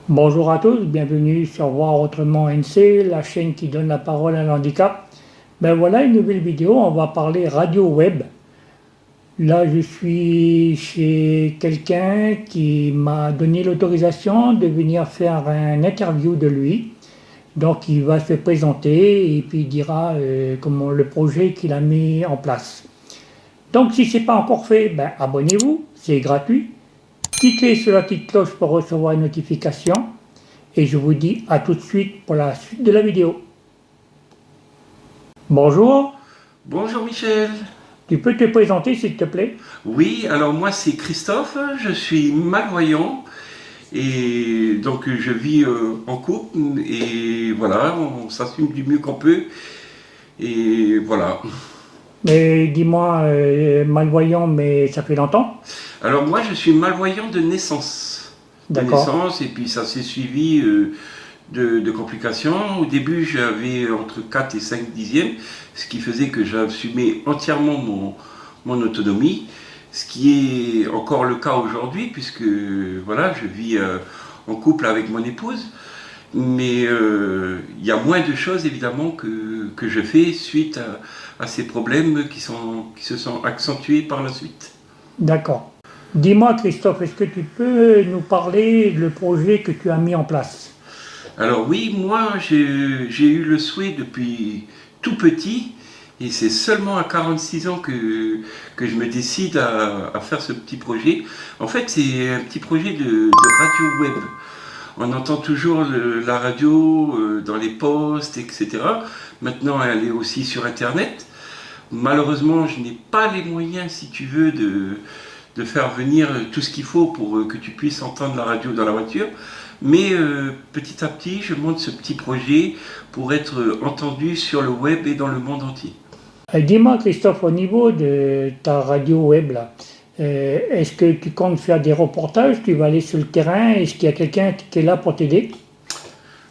Bonjour à tous, bienvenue sur Voir Autrement NC, la chaîne qui donne la parole à l'handicap. Ben voilà une nouvelle vidéo, on va parler radio web. Là, je suis chez quelqu'un qui m'a donné l'autorisation de venir faire un interview de lui. Donc, il va se présenter et puis il dira comment le projet qu'il a mis en place. Donc, si ce n'est pas encore fait, ben, abonnez-vous, c'est gratuit. Cliquez sur la petite cloche pour recevoir une notification. Et je vous dis à tout de suite pour la suite de la vidéo. Bonjour, Bonjour Michel. tu peux te présenter s'il te plaît? Oui, alors moi c'est Christophe, je suis malvoyant et donc je vis en couple et voilà, on s'assume du mieux qu'on peut et voilà. Mais dis-moi, malvoyant, mais ça fait longtemps? Alors moi je suis malvoyant de naissance. D'accord. Et puis ça s'est suivi de complications. Au début j'avais entre 4 et 5 dixièmes, ce qui faisait que j'assumais entièrement mon autonomie. Ce qui est encore le cas aujourd'hui, puisque voilà, je vis en couple avec mon épouse, mais il y a moins de choses évidemment que je fais suite à ces problèmes qui se sont accentués par la suite. D'accord. Dis-moi Christophe, est-ce que tu peux nous parler du projet que tu as mis en place? Alors oui, moi j'ai eu le souhait depuis tout petit, et c'est seulement à 46 ans que je me décide à faire ce petit projet. En fait, c'est un petit projet de radio web. On entend toujours la radio dans les postes, etc. Maintenant, elle est aussi sur Internet. Malheureusement, je n'ai pas les moyens, si tu veux, de faire venir tout ce qu'il faut pour que tu puisses entendre la radio dans la voiture. Mais petit à petit, je monte ce petit projet pour être entendu sur le web et dans le monde entier. Dis-moi Christophe, au niveau de ta radio web là, est-ce que tu comptes faire des reportages? Tu vas aller sur le terrain? Est-ce qu'il y a quelqu'un qui est là pour t'aider?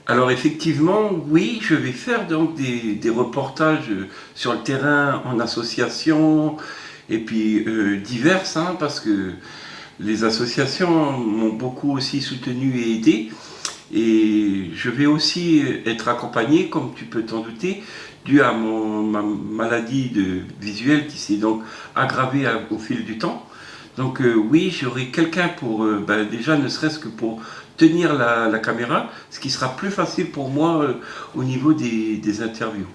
Alors effectivement, oui, je vais faire donc des reportages sur le terrain en association et puis diverses, hein, parce que les associations m'ont beaucoup aussi soutenu et aidé. Et je vais aussi être accompagné, comme tu peux t'en douter, dû à ma maladie visuelle qui s'est donc aggravée au fil du temps. Donc oui, j'aurai quelqu'un pour, déjà ne serait-ce que pour tenir la caméra, ce qui sera plus facile pour moi au niveau des interviews.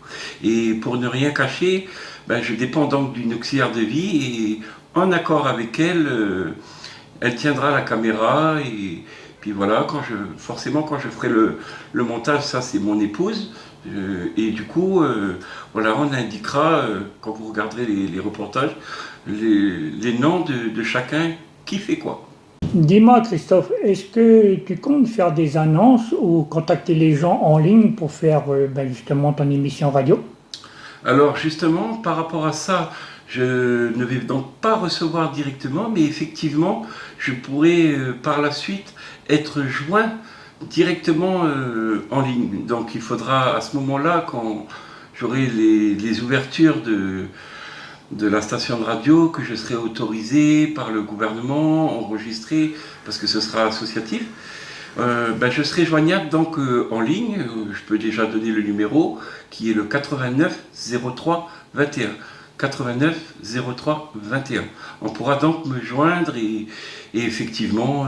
Et pour ne rien cacher, je dépends donc d'une auxiliaire de vie et en accord avec elle, elle tiendra la caméra et puis voilà, forcément quand je ferai le montage, ça c'est mon épouse. Et du coup, voilà, on indiquera, quand vous regarderez les reportages, les noms de chacun qui fait quoi. Dis-moi Christophe, est-ce que tu comptes faire des annonces ou contacter les gens en ligne pour faire justement ton émission radio? Alors justement, par rapport à ça, je ne vais donc pas recevoir directement, mais effectivement, je pourrais par la suite être joint directement en ligne. Donc il faudra à ce moment-là, quand j'aurai les ouvertures de la station de radio, que je serai autorisé par le gouvernement, enregistré, parce que ce sera associatif, je serai joignable donc en ligne. Je peux déjà donner le numéro qui est le 89 03 21. 89 03 21. On pourra donc me joindre et effectivement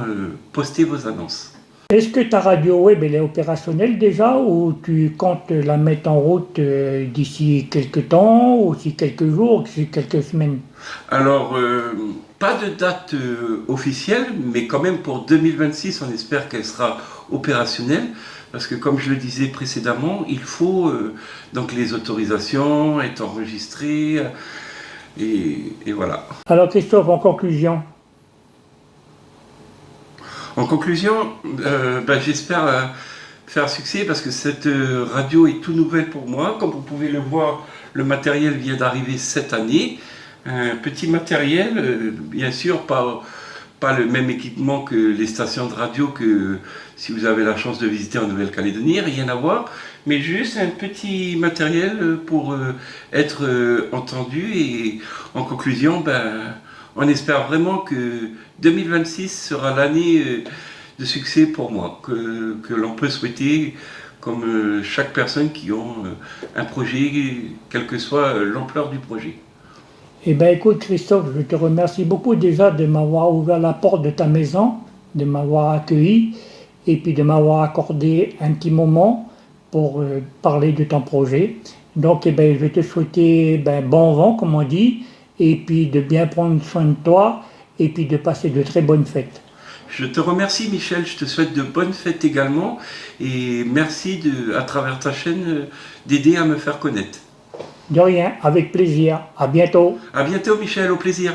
poster vos annonces. Est-ce que ta radio web elle est opérationnelle déjà ou tu comptes la mettre en route d'ici quelques temps ou d'ici quelques jours, d'ici quelques semaines? Alors, pas de date officielle, mais quand même pour 2026, on espère qu'elle sera opérationnelle. Parce que comme je le disais précédemment, il faut donc les autorisations, être enregistré, et voilà. Alors Christophe, en conclusion, En conclusion, j'espère faire succès parce que cette radio est tout nouvelle pour moi. Comme vous pouvez le voir, le matériel vient d'arriver cette année. Un petit matériel, bien sûr, pas le même équipement que les stations de radio que si vous avez la chance de visiter en Nouvelle-Calédonie, rien à voir, mais juste un petit matériel pour être entendu. Et en conclusion, on espère vraiment que 2026 sera l'année de succès pour moi, que l'on peut souhaiter comme chaque personne qui a un projet, quelle que soit l'ampleur du projet. Eh bien écoute Christophe, je te remercie beaucoup déjà de m'avoir ouvert la porte de ta maison, de m'avoir accueilli et puis de m'avoir accordé un petit moment pour parler de ton projet. Donc eh ben, je vais te souhaiter bon vent comme on dit et puis de bien prendre soin de toi et puis de passer de très bonnes fêtes. Je te remercie Michel, je te souhaite de bonnes fêtes également et merci à travers ta chaîne d'aider à me faire connaître. De rien, avec plaisir. À bientôt. À bientôt Michel, au plaisir.